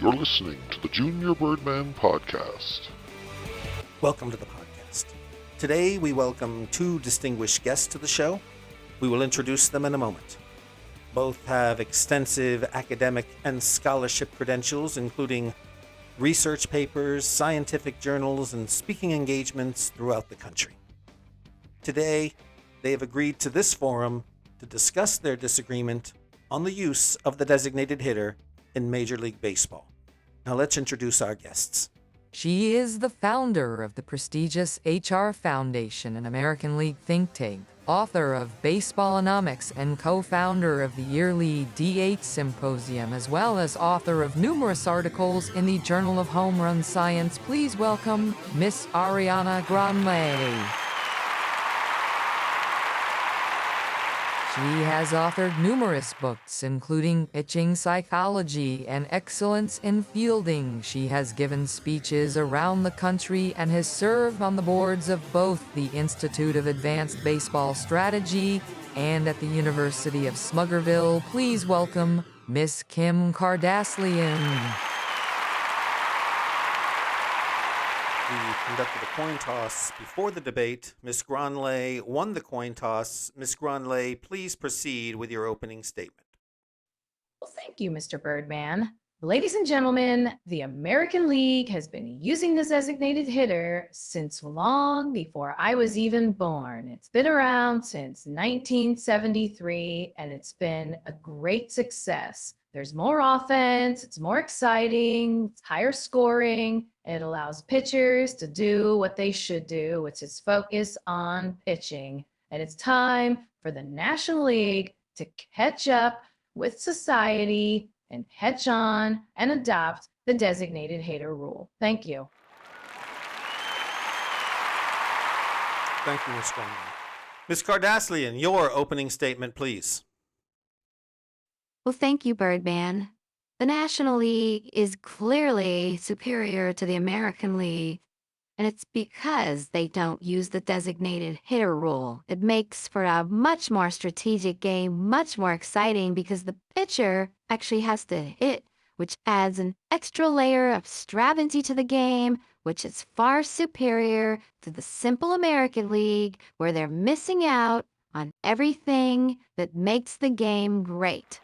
You're listening to the Junior Birdman Podcast. Welcome to the podcast. Today we welcome two distinguished guests to the show. We will introduce them in a moment. Both have extensive academic and scholarship credentials, including research papers, scientific journals, and speaking engagements throughout the country. Today, they have agreed to this forum to discuss their disagreement on the use of the designated hitter in Major League Baseball. Now let's introduce our guests. She is the founder of the prestigious HR Foundation, an American League think tank, author of Baseballonomics, and co-founder of the yearly DH Symposium, as well as author of numerous articles in the Journal of Home Run Science. Please welcome Miss Arianna Grandle. She has authored numerous books, including Pitching Psychology and Excellence in Fielding. She has given speeches around the country and has served on the boards of both the Institute of Advanced Baseball Strategy and at the University of Smuggerville. Please welcome Miss Kim Kardashlian. We conducted a coin toss before the debate. Ms. Grandle won the coin toss. Ms. Grandle, please proceed with your opening statement. Well, thank you, Mr. Birdman. Ladies and gentlemen, the American League has been using the designated hitter since long before I was even born. It's been around since 1973, and it's been a great success. There's more offense, it's more exciting, it's higher scoring, it allows pitchers to do what they should do, which is focus on pitching. And it's time for the National League to catch up with society and catch on and adopt the designated hitter rule. Thank you. Thank you, Ms. Grandle. Ms. Kardashlian, your opening statement, please. Well, thank you, Birdman. The National League is clearly superior to the American League, and it's because they don't use the designated hitter rule. It makes for a much more strategic game, much more exciting, because the pitcher actually has to hit, which adds an extra layer of strategy to the game, which is far superior to the simple American League, where they're missing out on everything that makes the game great.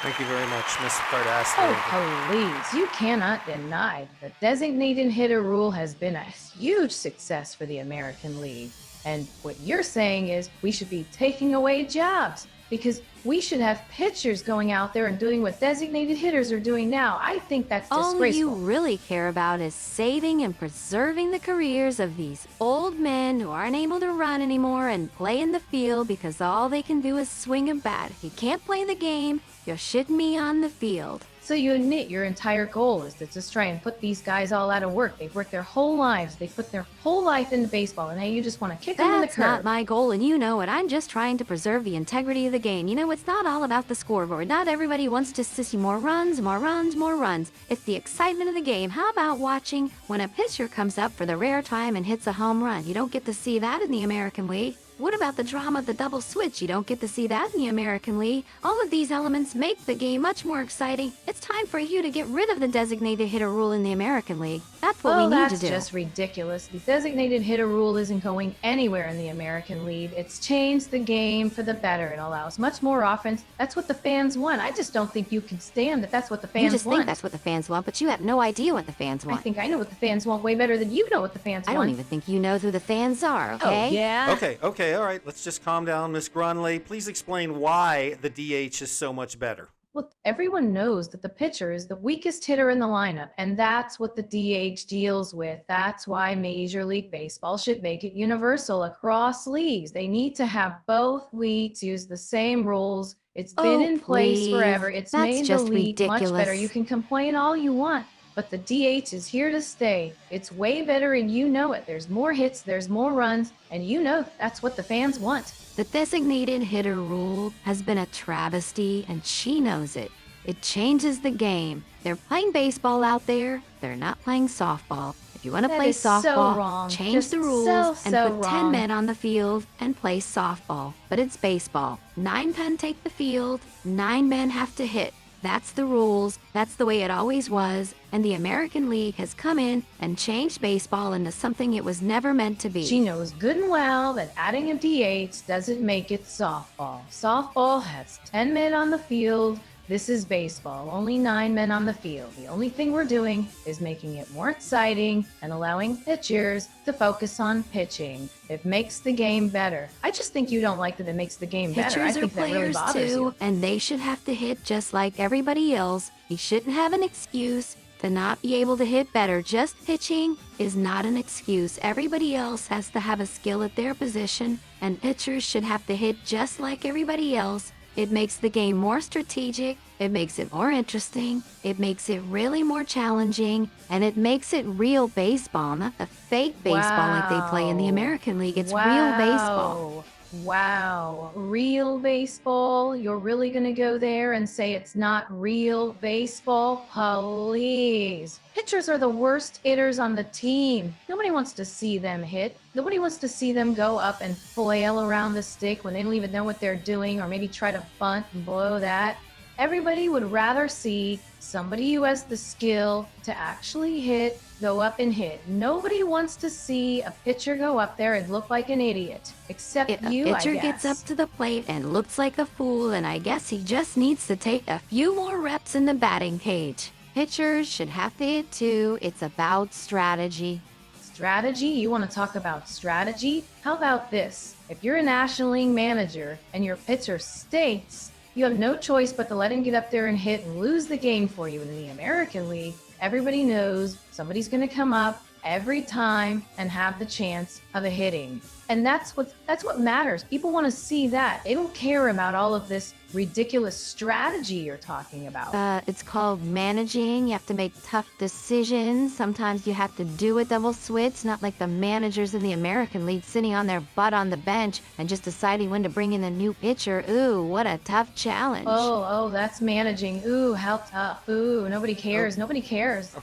Thank you very much, Ms. Kardashlian. Oh, please, you cannot deny the designated hitter rule has been a huge success for the American League. And what you're saying is we should be taking away jobs because we should have pitchers going out there and doing what designated hitters are doing now. I think that's disgraceful. All you really care about is saving and preserving the careers of these old men who aren't able to run anymore and play in the field because all they can do is swing a bat. If you can't play the game, you shouldn't be on the field. So you admit your entire goal is to just try and put these guys all out of work. They've worked their whole lives. They put their whole life into baseball, and now you just want to kick them in the curb. That's not my goal, and you know it. I'm just trying to preserve the integrity of the game. You know, it's not all about the scoreboard. Not everybody wants to see more runs, more runs, more runs. It's the excitement of the game. How about watching when a pitcher comes up for the rare time and hits a home run? You don't get to see that in the American League. What about the drama of the double switch? You don't get to see that in the American League. All of these elements make the game much more exciting. It's time for you to get rid of the designated hitter rule in the American League. That's what we need to do. That's just ridiculous. The designated hitter rule isn't going anywhere in the American League. It's changed the game for the better. It allows much more offense. That's what the fans want. I just don't think you can stand that that's what the fans want. You just think that's what the fans want, but you have no idea what the fans want. I think I know what the fans want way better than you know what the fans want. I don't even think you know who the fans are, okay? Oh, yeah? Okay, all right. Let's just calm down. Ms. Grandle, please explain why the DH is so much better. Well, everyone knows that the pitcher is the weakest hitter in the lineup, and that's what the DH deals with. That's why Major League Baseball should make it universal across leagues. They need to have both leagues use the same rules. It's been in place forever. It's made the league much better. You can complain all you want, but the DH is here to stay. It's way better, and you know it. There's more hits, there's more runs, and you know that's what the fans want. The designated hitter rule has been a travesty, and she knows it. It changes the game. They're playing baseball out there. They're not playing softball. If you want to play softball, change the rules and put 10 men on the field and play softball. But it's baseball. 9 men take the field, 9 men have to hit. That's the rules. That's the way it always was. And the American League has come in and changed baseball into something it was never meant to be. She knows good and well that adding a DH doesn't make it softball. Softball has 10 men on the field. This is baseball, only 9 men on the field. The only thing we're doing is making it more exciting and allowing pitchers to focus on pitching. It makes the game better. I just think you don't like that it makes the game better. I Pitchers are think that really players bothers too, you. and they should have to hit just like everybody else. You shouldn't have an excuse to not be able to hit better. Just pitching is not an excuse. Everybody else has to have a skill at their position, and pitchers should have to hit just like everybody else. It makes the game more strategic, it makes it more interesting, it makes it really more challenging, and it makes it real baseball, not the fake baseball like they play in the American League. It's real baseball. Wow, real baseball? You're really going to go there and say it's not real baseball? Please. Pitchers are the worst hitters on the team. Nobody wants to see them hit. Nobody wants to see them go up and flail around the stick when they don't even know what they're doing, or maybe try to bunt and blow that. Everybody would rather see somebody who has the skill to actually hit, go up and hit. Nobody wants to see a pitcher go up there and look like an idiot, except you, I guess. A pitcher gets up to the plate and looks like a fool, and I guess he just needs to take a few more reps in the batting cage. Pitchers should have to hit too. It's about strategy. Strategy? You want to talk about strategy? How about this? If you're a National League manager and your pitcher stinks, you have no choice but to let him get up there and hit and lose the game for you. In the American League, everybody knows somebody's going to come up every time and have the chance of a hitting. And that's what matters. People want to see that. They don't care about all of this ridiculous strategy you're talking about. It's called managing. You have to make tough decisions. Sometimes you have to do a double switch, not like the managers in the American League sitting on their butt on the bench and just deciding when to bring in a new pitcher. Ooh, what a tough challenge. Oh, that's managing. Ooh, how tough. Ooh, nobody cares. Nobody cares.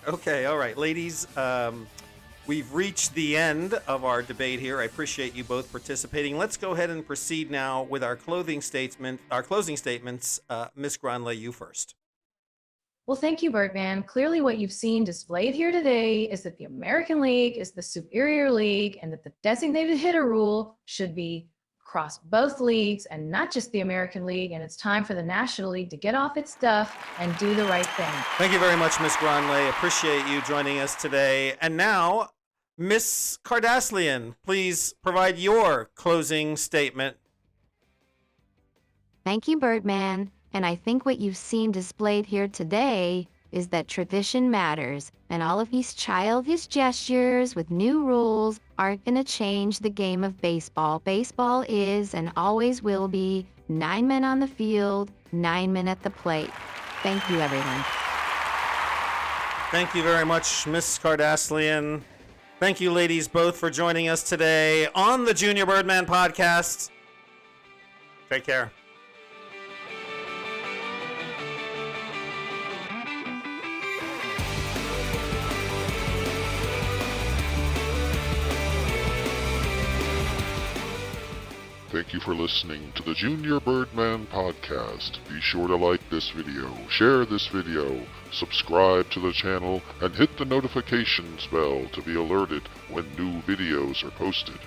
Okay, all right, ladies. We've reached the end of our debate here. I appreciate you both participating. Let's go ahead and proceed now with our closing statements. Miss Grandle, you first. Well, thank you, Birdman. Clearly what you've seen displayed here today is that the American League is the superior league, and that the designated hitter rule should be across both leagues and not just the American League. And it's time for the National League to get off its stuff and do the right thing. Thank you very much, Miss Grandle. Appreciate you joining us today. And now, Miss Kardashlian, please provide your closing statement. Thank you, Birdman. And I think what you've seen displayed here today is that tradition matters, and all of these childish gestures with new rules aren't going to change the game of baseball. Baseball is and always will be 9 men on the field, 9 men at the plate. Thank you, everyone. Thank you very much, Miss Kardashlian. Thank you, ladies, both for joining us today on the Junior Birdman podcast. Take care. Thank you for listening to the Junior Birdman podcast. Be sure to like this video, share this video, subscribe to the channel, and hit the notifications bell to be alerted when new videos are posted.